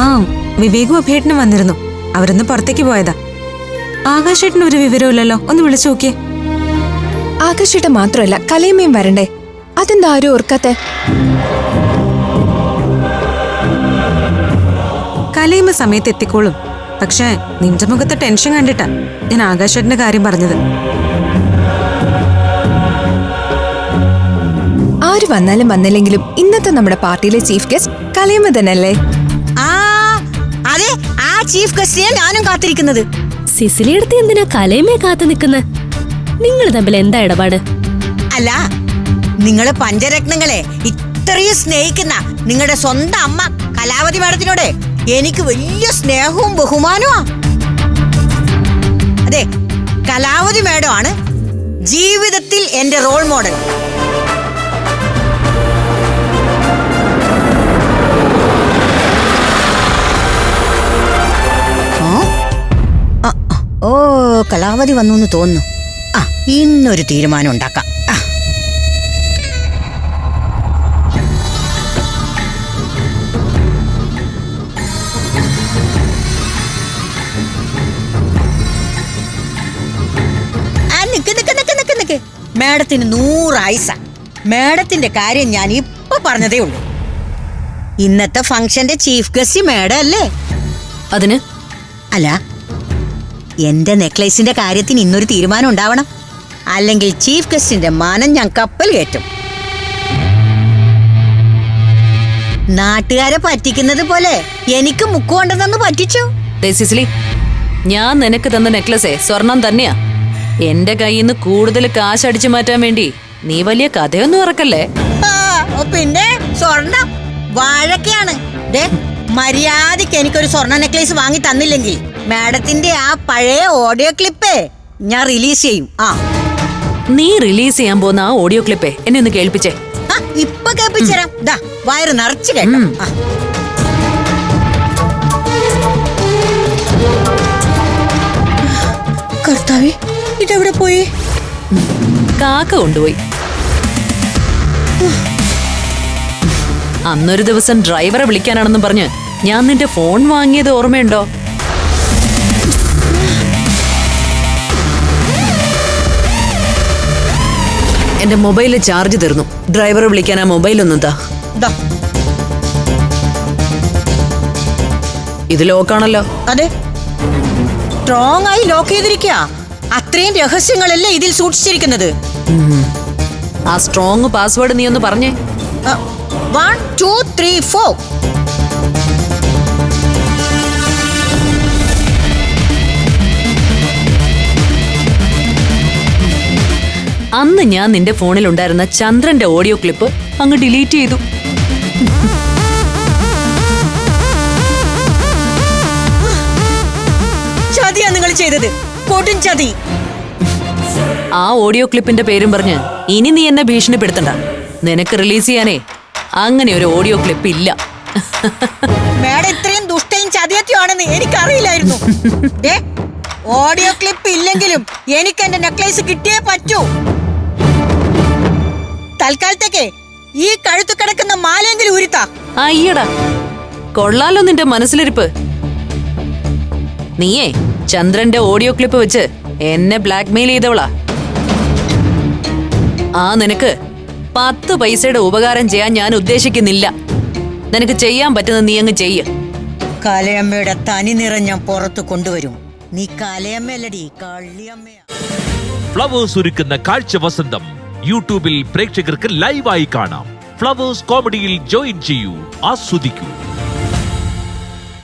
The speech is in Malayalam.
ആ വിവേകും അഭേട്ടനും വന്നിരുന്നു. അവരൊന്ന് പുറത്തേക്ക് പോയതാ. ആകാശേട്ടന് ഒരു വിവരമില്ലല്ലോ, ഒന്ന് വിളിച്ചു നോക്കിയേ. ആകാശേട്ടൻ മാത്രമല്ല കലയമ്മയും വരണ്ടേ? അതെന്താ ആരും ഓർക്കാത്തെ? കലയമ്മ സമയത്ത് എത്തിക്കോളും. പക്ഷേ നിന്റെ മുഖത്തെ ടെൻഷൻ കണ്ടിട്ടാ ഞാൻ ആകാശേട്ടന്റെ കാര്യം പറഞ്ഞത്. ആര് വന്നാലും വന്നില്ലെങ്കിലും ഇന്നത്തെ നമ്മുടെ പാർട്ടിയിലെ ചീഫ് ഗസ്റ്റ് കലയമ്മ തന്നെയല്ലേ? അതെ, ആ ചീഫ് ഗസ്റ്റിനെ ഞാനും കാത്തിരിക്കുന്നത്. സിസിലിയെടുത്ത് എന്തിനാ കലയമ്മയെ കാത്തു നിൽക്കുന്നത്? നിങ്ങൾ തമ്മിൽ എന്താ ഇടപാട്? അല്ല, നിങ്ങള് പഞ്ചരത്നങ്ങളെ ഇത്രയും സ്നേഹിക്കുന്ന നിങ്ങളുടെ സ്വന്തം അമ്മ കലാവതി മാഡത്തിനോട് എനിക്ക് വലിയ സ്നേഹവും ബഹുമാനവും. അതെ, കലാവതി മാഡം ആണ് ജീവിതത്തിൽ എന്റെ റോൾ മോഡൽ. ഓ, കലാവതി വന്നു എന്ന് തോന്നുന്നു. ഇന്നൊരു തീരുമാനം ഉണ്ടാക്കാം. മാഡത്തിന് 100 ആയുസ. മാഡത്തിന്റെ കാര്യം ഞാൻ ഇപ്പൊ പറഞ്ഞതേ ഉള്ളൂ. ഇന്നത്തെ ഫംഗ്ഷന്റെ ചീഫ് ഗസ്റ്റ് മാഡം അല്ലേ? അതിന് അല്ല, എന്റെ നെക്ലേസിന്റെ കാര്യത്തിന് ഇന്നൊരു തീരുമാനം ഉണ്ടാവണം. അല്ലെങ്കിൽ ചീഫ് ഗസ്റ്റിന്റെ മാനം ഞാൻ കപ്പൽ കയറ്റും. നാട്ടുകാരെ പറ്റിക്കുന്നത് പോലെ എനിക്ക് മുക്കുകൊണ്ടെന്ന് പറ്റിച്ചു. സിസിലി, ഞാൻ നിനക്ക് തന്ന നെക്ലസേ സ്വർണം തന്നെയാ. എന്റെ കയ്യിൽ നിന്ന് കൂടുതൽ കാശ് അടിച്ചു മാറ്റാൻ വേണ്ടി നീ വലിയ കഥയൊന്നും ഇറക്കല്ലേ. പിന്നെ സ്വർണം വാഴക്കയാണ്. മര്യാദക്ക് എനിക്കൊരു സ്വർണ്ണ നെക്ലേസ് വാങ്ങി തന്നില്ലെങ്കിൽ മാഡത്തിന്റെ ആ പഴയ ഓഡിയോ ക്ലിപ്പേ ഞാൻ റിലീസ് ചെയ്യും. നീ റിലീസ് ചെയ്യാൻ പോകുന്ന ആ ഓഡിയോ ക്ലിപ്പേ എന്നെ ഒന്ന് കേൾപ്പിച്ചേ. ഇപ്പൊ കേൾപ്പിച്ചരാം. വയറ് നിറച്ചു കേട്ടോ. കർത്താവേ, ഇതെവിടെ പോയി? കാക്ക കൊണ്ടുപോയി. അന്നൊരു ദിവസം ഡ്രൈവറെ വിളിക്കാനാണെന്നും പറഞ്ഞ് ഞാൻ നിന്റെ ഫോൺ വാങ്ങിയത് ഓർമ്മയുണ്ടോ? എന്റെ മൊബൈലിൽ ചാർജ് തീർന്നു. ഡ്രൈവറെ വിളിക്കാൻ ആ മൊബൈലൊന്നും താ. ഇത് ലോക്കാണല്ലോ. അതെ, സ്ട്രോങ് ആയി ലോക്ക് ചെയ്തിരിക്കുക. അത്രയും രഹസ്യങ്ങളല്ലേ ഇതിൽ സൂക്ഷിച്ചിരിക്കുന്നത്. ആ സ്ട്രോങ് പാസ്വേഡ് നീ ഒന്ന് പറഞ്ഞേ. 1 2 3 4. അന്ന് ഞാൻ നിന്റെ ഫോണിൽ ഉണ്ടായിരുന്ന ചന്ദ്രന്റെ ഓഡിയോ ക്ലിപ്പ് അങ്ങ് ഡിലീറ്റ് ചെയ്തു. ചതിയാ നിങ്ങൾ ചെയ്തത്, കൊടും ചതി. ആ ഓഡിയോ ക്ലിപ്പിന്റെ പേരും പറഞ്ഞ് ഇനി നീ എന്നെ ഭീഷണിപ്പെടുത്തണ്ട. നിനക്ക് റിലീസ് ചെയ്യാനേ അങ്ങനെ ഒരു ഓഡിയോ ക്ലിപ്പ് ഇല്ല. മാഡം ഇത്രയും ദുഷ്ടയും ചതിയത്തിയാണെന്ന് എനിക്കറിയില്ലായിരുന്നു. ഓഡിയോ ക്ലിപ്പ് ഇല്ലെങ്കിലും എനിക്ക് എന്റെ നെക്ലേസ് കിട്ടിയേ പറ്റൂ. തൽക്കാലത്തേക്ക് ഈ കഴുത്തു കിടക്കുന്ന മാലെങ്കിലും ഉരുത്താ. അയ്യടാ, കൊള്ളാലോ നിന്റെ മനസ്സിലിരിപ്പ്. നീയേ ചന്ദ്രന്റെ ഓഡിയോ ക്ലിപ്പ് വെച്ച് എന്നെ ബ്ലാക്ക്മെയിൽ ചെയ്തവളാ. നിനക്ക് 10 പൈസയുടെ ഉപകാരം ചെയ്യാൻ ഞാൻ ഉദ്ദേശിക്കുന്നില്ല. നിനക്ക് ചെയ്യാൻ പറ്റുന്ന നീ അങ്ങ് ചെയ്യ. കലയമ്മയുടെ തനി നിറം ഞാൻ പുറത്തു കൊണ്ടുവരും. നീ കലയമ്മയല്ലടി, കള്ളിയമ്മയാ. ഫ്ലവേഴ്സ് ഒരുക്കുന്ന കാഴ്ച വസന്തം യൂട്യൂബിൽ പ്രേക്ഷകർക്ക് ലൈവായി കാണാം. ഫ്ലവേഴ്സ് കോമഡിയിൽ ജോയിൻ ചെയ്യൂ, ആസ്വദിക്കൂ.